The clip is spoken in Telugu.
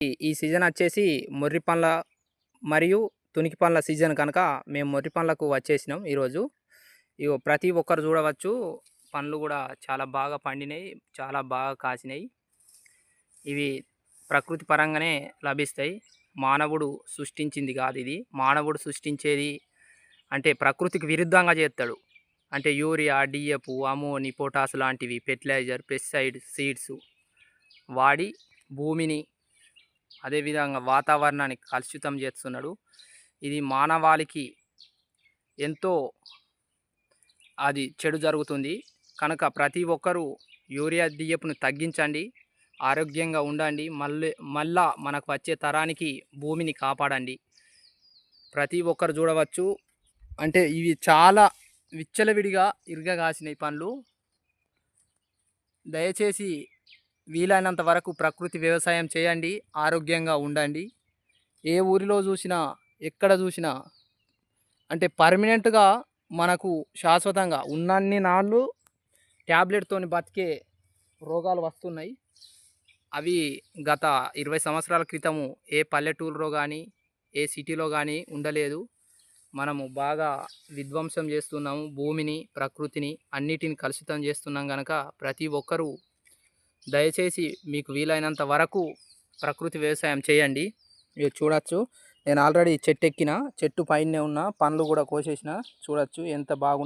ఈ సీజన్ వచ్చేసి మొర్రి పండ్ల మరియు తునికి పండ్ల సీజన్ కనుక మేము మొర్రి పండ్లకు వచ్చేసినాం ఈరోజు. ఇగో ప్రతి ఒక్కరు చూడవచ్చు, పండ్లు కూడా చాలా బాగా పండినాయి, చాలా బాగా కాసినాయి. ఇవి ప్రకృతి పరంగానే లభిస్తాయి. మానవుడు సృష్టించింది కాదు ఇది. మానవుడు సృష్టించేది అంటే ప్రకృతికి విరుద్ధంగా చేస్తాడు. అంటే యూరియా, డిఎఫ్, అమోని, పొటాస్ లాంటివి ఫెర్టిలైజర్, పెస్టిసైడ్, సీడ్స్ వాడి భూమిని, అదేవిధంగా వాతావరణాన్ని కలుషితం చేస్తున్నాడు. ఇది మానవాళికి ఎంతో అది చెడు జరుగుతుంది. కనుక ప్రతి ఒక్కరూ యూరియా, డిఎఫ్ను తగ్గించండి, ఆరోగ్యంగా ఉండండి, మళ్ళా మనకు వచ్చే తరానికి భూమిని కాపాడండి. ప్రతి ఒక్కరు చూడవచ్చు, అంటే ఇవి చాలా విచ్చలవిడిగా కాసినాయి పండ్లు. దయచేసి వీలైనంత వరకు ప్రకృతి వ్యవసాయం చేయండి, ఆరోగ్యంగా ఉండండి. ఏ ఊరిలో చూసినా, ఎక్కడ చూసినా అంటే పర్మనెంట్గా మనకు శాశ్వతంగా ఉన్నన్ని నాళ్ళు ట్యాబ్లెట్తోని బతికే రోగాలు వస్తున్నాయి. అవి గత 20 సంవత్సరాల క్రితము ఏ పల్లెటూరులో కానీ, ఏ సిటీలో కానీ ఉండలేదు. మనము బాగా విధ్వంసం చేస్తున్నాము భూమిని, ప్రకృతిని, అన్నిటిని కలుషితం చేస్తున్నాం కనుక ప్రతి ఒక్కరూ దయచేసి మీకు వీలైనంత వరకు ప్రకృతి వ్యవసాయం చేయండి. మీరు చూడొచ్చు, నేను ఆల్రెడీ చెట్టు ఎక్కిన, చెట్టు పైనే ఉన్న, పండ్లు కూడా కోసేసిన. చూడొచ్చు ఎంత బాగుంది.